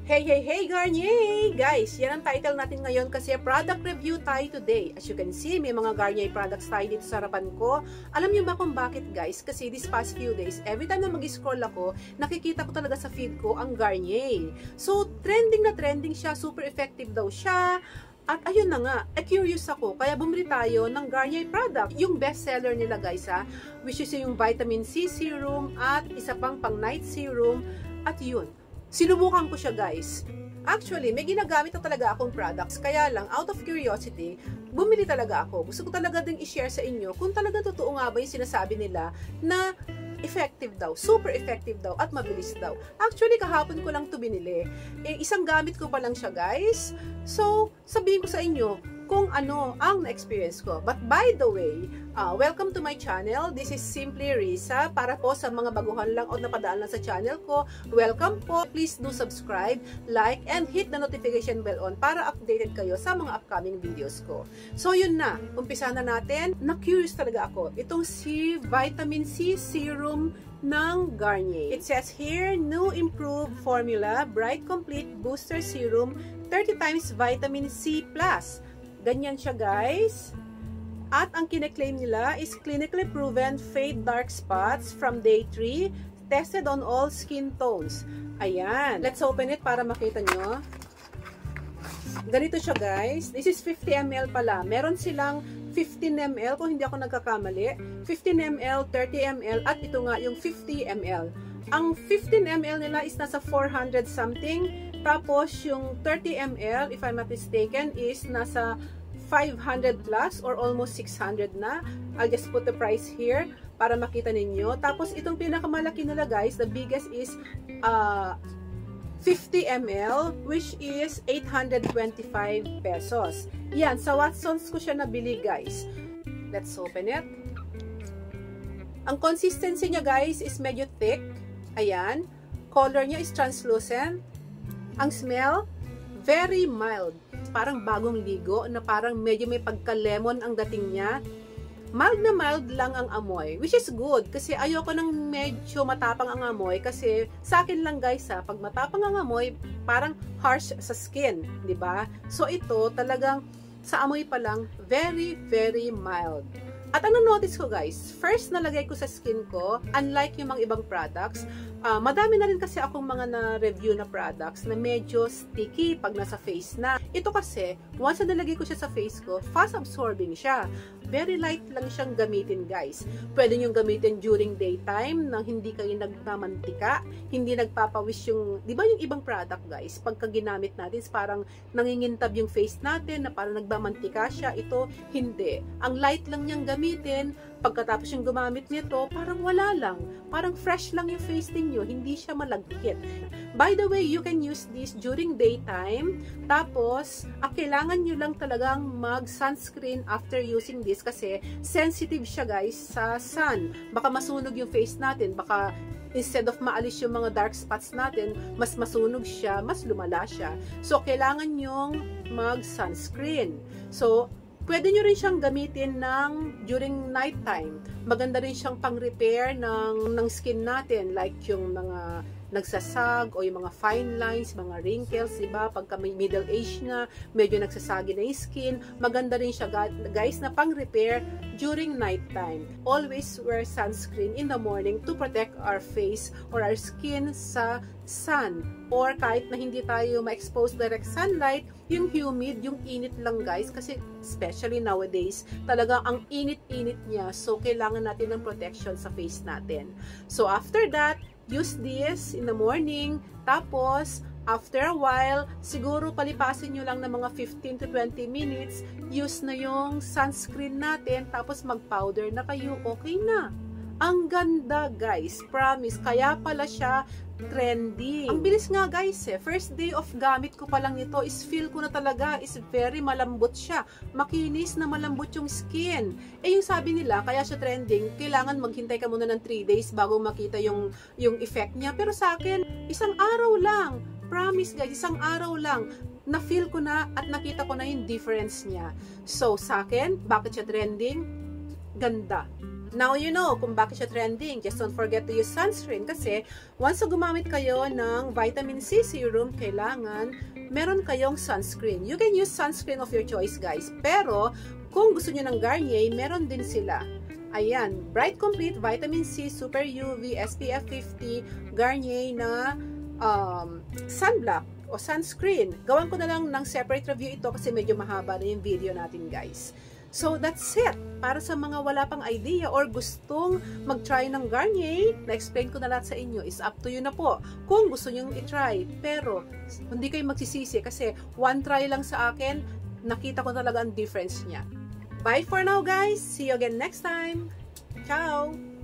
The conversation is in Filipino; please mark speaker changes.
Speaker 1: Hey Garnier! Guys, yan ang title natin ngayon kasi product review tayo today. As you can see, may mga Garnier products tayo dito sa harapan ko. Alam niyo ba kung bakit guys? Kasi this past few days, every time na mag-scroll ako, nakikita ko talaga sa feed ko ang Garnier. So, trending na trending siya, super effective daw siya. At ayun na nga, curious ako, kaya bumili tayo ng Garnier product. Yung best seller nila guys which is yung vitamin C serum at isa pang night serum. At yun, sinubukan ko siya guys. Actually, may ginagamit na talaga akong products. Kaya lang, out of curiosity, bumili talaga ako. Gusto ko talaga din i-share sa inyo kung talaga totoo nga ba yung sinasabi nila na effective daw, super effective daw, at mabilis daw. Actually, kahapon ko lang ito binili. Isang gamit ko pa lang siya guys. So, sabihin ko sa inyo kung ano ang na-experience ko. But by the way, welcome to my channel. This is Simply Risa. Para po sa mga baguhan lang o napadaan lang sa channel ko, welcome po. Please do subscribe, like, and hit the notification bell on para updated kayo sa mga upcoming videos ko. So yun na, umpisa na natin. Na-curious talaga ako. Itong si Vitamin C Serum ng Garnier. It says here, new improved formula, Bright Complete Booster Serum, 30 times Vitamin C+. Ganyan siya guys. At ang kine-claim nila is clinically proven fade dark spots from day 3, tested on all skin tones. Ayan. Let's open it para makita nyo. Ganito siya guys. This is 50 ml pala. Meron silang 15 ml kung hindi ako nagkakamali. 15 ml, 30 ml, at ito nga yung 50 ml. Ang 15 ml nila is nasa 400 something. Tapos yung 30 ml, if I'm not mistaken, is nasa 500 plus or almost 600 na. I'll just put the price here para makita ninyo. Tapos itong pinakamalaki nila guys, the biggest is 50 ml, which is 825 pesos. Yan, sa Watsons ko siya nabili guys. Let's open it. Ang consistency niya guys is medyo thick. Ayan. Color niya is translucent. Ang smell, very mild. Parang bagong ligo na parang medyo may pagka-lemon ang dating niya. Mild na mild lang ang amoy, which is good kasi ayoko nang medyo matapang ang amoy kasi sa akin lang guys pag matapang ang amoy, parang harsh sa skin, di ba? So ito talagang sa amoy pa lang, very mild. At ang na-notice ko guys, first nalagay ko sa skin ko, unlike yung mga ibang products, madami na rin kasi akong mga na-review na products na medyo sticky pag nasa face na. Ito kasi, once na nalagay ko siya sa face ko, fast absorbing siya. Very light lang siyang gamitin guys. Pwede nyo gamitin during daytime nang hindi kayo nagmamantika, hindi nagpapawis yung, di ba yung ibang product guys, pagka ginamit natin, parang nangingintab yung face natin na parang nagmamantika siya. Ito, hindi. Ang light lang niyang gamitin, pagkatapos yung gumamit nito, parang wala lang. Parang fresh lang yung face ninyo, hindi siya malagkit. By the way, you can use this during daytime. Tapos, kailangan nyo lang talagang mag-sunscreen after using this kasi sensitive siya guys sa sun. Baka masunog yung face natin, baka instead of maalis yung mga dark spots natin, mas masunog siya, mas lumala siya. So, kailangan nyong mag-sunscreen. So, pwede nyo rin siyang gamitin during nighttime. Maganda rin siyang pang-repair ng skin natin, like yung mga nagsasag o yung mga fine lines, mga wrinkles, diba? Pagka may middle age na, medyo nagsasagi na yung skin, maganda rin siya guys na pang-repair during nighttime. Always wear sunscreen in the morning to protect our face or our skin sa sun. Or kahit na hindi tayo ma-expose direct sunlight, yung humid, yung init lang guys, kasi especially nowadays, talagang ang init-init niya. So, kailangan natin ng protection sa face natin. So, after that, use this in the morning. Tapos, after a while, siguro palipasin nyo lang ng mga 15 to 20 minutes, use na yung sunscreen natin, tapos mag-powder na kayo, okay na. Ang ganda guys, promise. Kaya pala siya trending. Ang bilis nga guys First day of gamit ko pa lang nito is feel ko na talaga is very malambot siya. Makinis na malambot yung skin. Yung sabi nila, kaya siya trending, kailangan maghintay ka muna ng 3 days bago makita yung effect niya. Pero sa akin, isang araw lang. Promise guys, isang araw lang. Na-feel ko na at nakita ko na yung difference niya. So sa akin, bakit siya trending? Ganda. Now you know kung bakit siya trending. Just don't forget to use sunscreen kasi once na gumamit kayo ng vitamin C serum, kailangan meron kayong sunscreen. You can use sunscreen of your choice, guys. Pero kung gusto niyo ng Garnier, meron din sila. Ayan, Bright Complete Vitamin C Super UV SPF 50 Garnier na sunblock o sunscreen. Gawan ko na lang ng separate review ito kasi medyo mahaba na yung video natin, guys. So, that's it. Para sa mga wala pang idea or gustong mag-try ng Garnier, na-explain ko na lahat sa inyo, is up to you na po kung gusto nyo i-try. Pero, hindi kayo magsisisi kasi one try lang sa akin, nakita ko talaga ang difference niya. Bye for now, guys. See you again next time. Ciao!